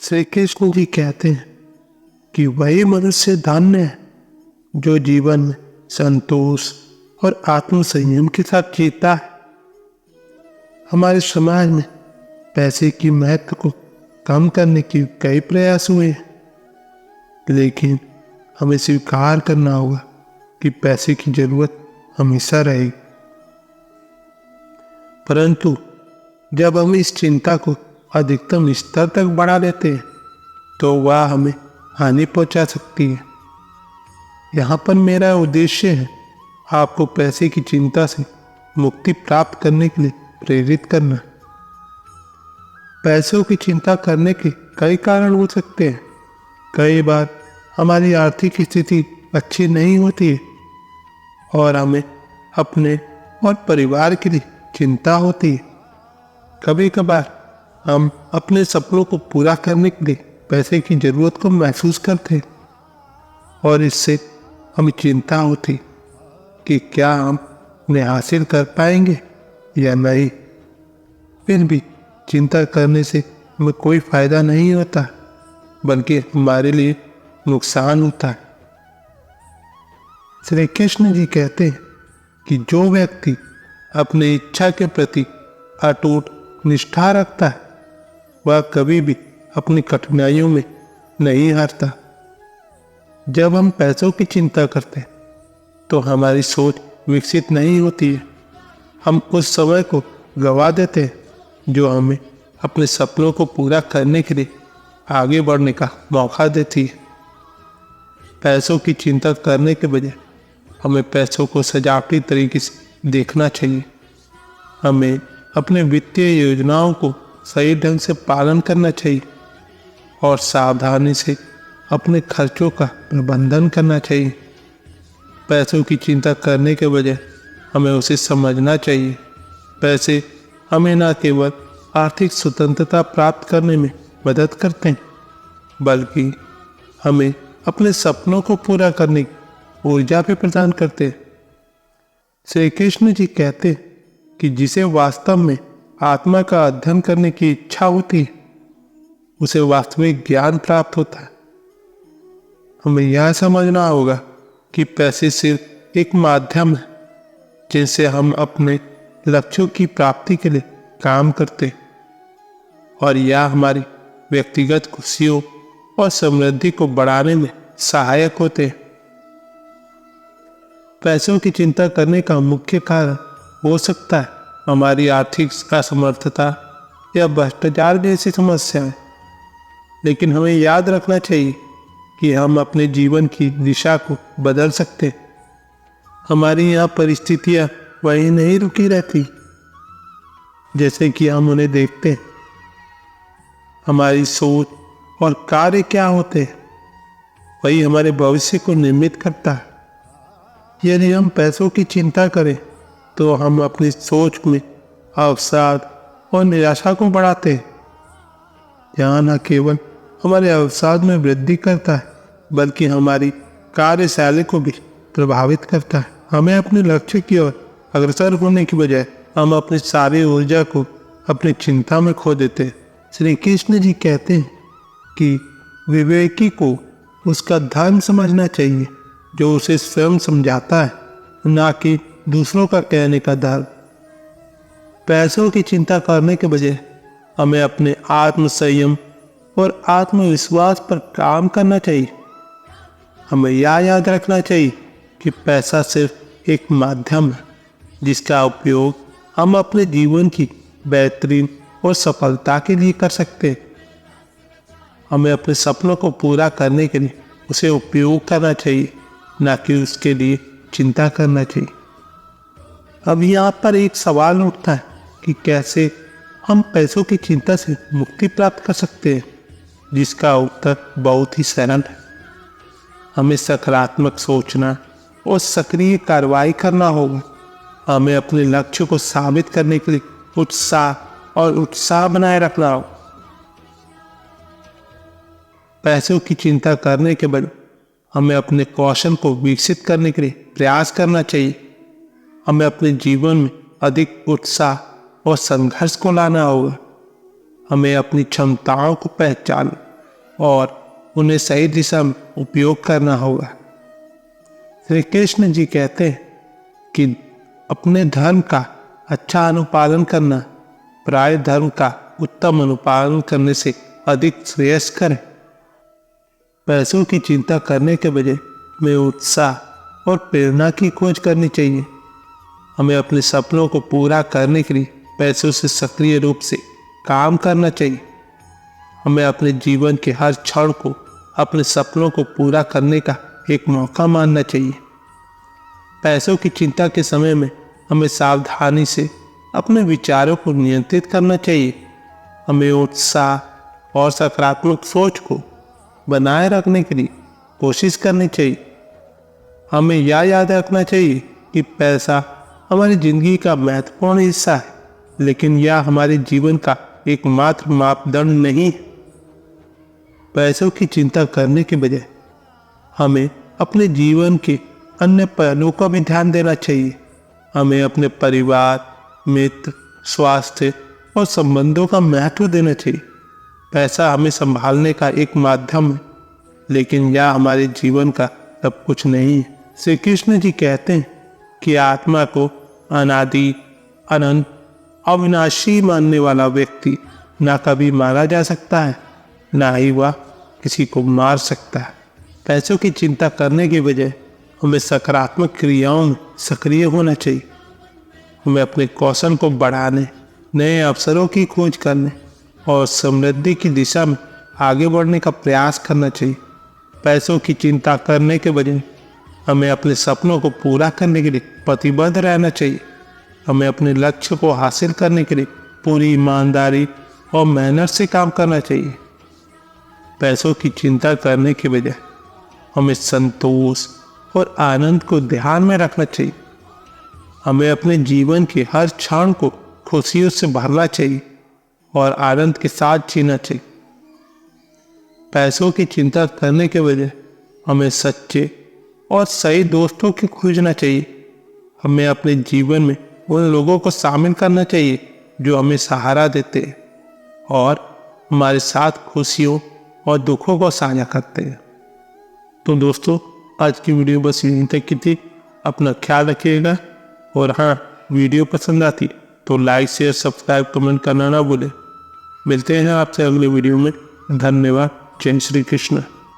श्री कृष्ण जी कहते हैं कि वही मनुष्य धन्य है जो जीवन में संतोष और आत्म संयम के साथ जीता है। हमारे समाज में पैसे की महत्व को कम करने के कई प्रयास हुए हैं, लेकिन हमें स्वीकार करना होगा कि पैसे की जरूरत हमेशा रहेगी। परंतु जब हम इस चिंता को अधिकतम स्तर तक बढ़ा देते हैं तो वह हमें हानि पहुंचा सकती है। यहाँ पर मेरा उद्देश्य है आपको पैसे की चिंता से मुक्ति प्राप्त करने के लिए प्रेरित करना। पैसों की चिंता करने के कई कारण हो सकते हैं। कई बार हमारी आर्थिक स्थिति अच्छी नहीं होती है और हमें अपने और परिवार के लिए चिंता होती है। कभी कभार हम अपने सपनों को पूरा करने के लिए पैसे की जरूरत को महसूस करते हैं और इससे हमें चिंता होती कि क्या हम उन्हें हासिल कर पाएंगे या नहीं। फिर भी चिंता करने से हमें कोई फायदा नहीं होता, बल्कि हमारे लिए नुकसान होता है। श्री कृष्ण जी कहते हैं कि जो व्यक्ति अपनी इच्छा के प्रति अटूट निष्ठा रखता है वह कभी भी अपनी कठिनाइयों में नहीं हारता। जब हम पैसों की चिंता करते हैं तो हमारी सोच विकसित नहीं होती है। हम उस समय को गंवा देते हैं जो हमें अपने सपनों को पूरा करने के लिए आगे बढ़ने का मौका देती है। पैसों की चिंता करने के बजाय हमें पैसों को सजावटी तरीके से देखना चाहिए। हमें अपने वित्तीय योजनाओं को सही ढंग से पालन करना चाहिए और सावधानी से अपने खर्चों का प्रबंधन करना चाहिए। पैसों की चिंता करने के बजाय हमें उसे समझना चाहिए। पैसे हमें न केवल आर्थिक स्वतंत्रता प्राप्त करने में मदद करते हैं, बल्कि हमें अपने सपनों को पूरा करने की ऊर्जा भी प्रदान करते हैं। श्री कृष्ण जी कहते हैं कि जिसे वास्तव में आत्मा का अध्ययन करने की इच्छा होती है उसे वास्तविक ज्ञान प्राप्त होता है। हमें यह समझना होगा कि पैसे सिर्फ एक माध्यम है जिनसे हम अपने लक्ष्यों की प्राप्ति के लिए काम करते हैं और यह हमारी व्यक्तिगत खुशियों और समृद्धि को बढ़ाने में सहायक होते हैं। पैसों की चिंता करने का मुख्य कारण हो सकता है हमारी आर्थिक असमर्थता या भ्रष्टाचार जैसी समस्याएं, लेकिन हमें याद रखना चाहिए कि हम अपने जीवन की दिशा को बदल सकते हैं। हमारी यहाँ परिस्थितियाँ वहीं नहीं रुकी रहती जैसे कि हम उन्हें देखते हैं। हमारी सोच और कार्य क्या होते हैं वही हमारे भविष्य को निर्मित करता है। यदि हम पैसों की चिंता करें तो हम अपनी सोच में अवसाद और निराशा को बढ़ाते हैं। यह न केवल हमारे अवसाद में वृद्धि करता है बल्कि हमारी कार्यशैली को भी प्रभावित करता है। हमें अपने लक्ष्य की ओर अग्रसर होने की बजाय हम अपनी सारी ऊर्जा को अपनी चिंता में खो देते हैं। श्री कृष्ण जी कहते हैं कि विवेकी को उसका धर्म समझना चाहिए जो उसे स्वयं समझाता है, ना कि दूसरों का कहने का धर्म। पैसों की चिंता करने के बजाय हमें अपने आत्म संयम और आत्मविश्वास पर काम करना चाहिए। हमें यह याद रखना चाहिए कि पैसा सिर्फ एक माध्यम है जिसका उपयोग हम अपने जीवन की बेहतरीन और सफलता के लिए कर सकते हैं। हमें अपने सपनों को पूरा करने के लिए उसे उपयोग करना चाहिए, ना कि उसके लिए चिंता करना चाहिए। अब यहाँ पर एक सवाल उठता है कि कैसे हम पैसों की चिंता से मुक्ति प्राप्त कर सकते हैं, जिसका उत्तर बहुत ही सरल है। हमें सकारात्मक सोचना और सक्रिय कार्रवाई करना होगा। हमें अपने लक्ष्य को साबित करने के लिए उत्साह बनाए रखना होगा। पैसों की चिंता करने के बाद हमें अपने कौशल को विकसित करने के लिए प्रयास करना चाहिए। हमें अपने जीवन में अधिक उत्साह और संघर्ष को लाना होगा। हमें अपनी क्षमताओं को पहचान और उन्हें सही दिशा में उपयोग करना होगा। श्री कृष्ण जी कहते हैं कि अपने धर्म का अच्छा अनुपालन करना पराये धर्म का उत्तम अनुपालन करने से अधिक श्रेयस्कर है। पैसों की चिंता करने के बजाय में उत्साह और प्रेरणा की खोज करनी चाहिए। हमें अपने सपनों को पूरा करने के लिए पैसों से सक्रिय रूप से काम करना चाहिए। हमें अपने जीवन के हर क्षण को अपने सपनों को पूरा करने का एक मौका मानना चाहिए। पैसों की चिंता के समय में हमें सावधानी से अपने विचारों को नियंत्रित करना चाहिए। हमें उत्साह और सकारात्मक सोच को बनाए रखने के लिए कोशिश करनी चाहिए। हमें यह याद रखना चाहिए कि पैसा हमारी जिंदगी का महत्वपूर्ण हिस्सा है, लेकिन यह हमारे जीवन का एकमात्र मापदंड नहीं है। पैसों की चिंता करने के बजाय हमें अपने जीवन के अन्य पहलुओं का भी ध्यान देना चाहिए। हमें अपने परिवार, मित्र, स्वास्थ्य और संबंधों का महत्व देना चाहिए। पैसा हमें संभालने का एक माध्यम है, लेकिन यह हमारे जीवन का सब कुछ नहीं है। श्री कृष्ण जी कहते हैं कि आत्मा को अनादि, अनंत, अविनाशी मानने वाला व्यक्ति ना कभी मारा जा सकता है, ना ही वह किसी को मार सकता है। पैसों की चिंता करने के बजाय हमें सकारात्मक क्रियाओं में सक्रिय होना चाहिए। हमें अपने कौशल को बढ़ाने, नए अवसरों की खोज करने और समृद्धि की दिशा में आगे बढ़ने का प्रयास करना चाहिए। पैसों की चिंता करने के बजाय हमें अपने सपनों को पूरा करने के लिए प्रतिबद्ध रहना चाहिए। हमें अपने लक्ष्य को हासिल करने के लिए पूरी ईमानदारी और मेहनत से काम करना चाहिए। पैसों की चिंता करने के बजाय हमें संतोष और आनंद को ध्यान में रखना चाहिए। हमें अपने जीवन के हर क्षण को खुशियों से भरना चाहिए और आनंद के साथ जीना चाहिए। पैसों की चिंता करने के बजाय हमें सच्चे और सही दोस्तों की खोजना चाहिए। हमें अपने जीवन में उन लोगों को शामिल करना चाहिए जो हमें सहारा देते हैं और हमारे साथ खुशियों और दुखों को साझा करते हैं। तो दोस्तों, आज की वीडियो बस यहीं तक की थी। अपना ख्याल रखिएगा और हाँ, वीडियो पसंद आती तो लाइक, शेयर, सब्सक्राइब, कमेंट करना ना भूलें। मिलते हैं आपसे अगले वीडियो में। धन्यवाद। जय श्री कृष्ण।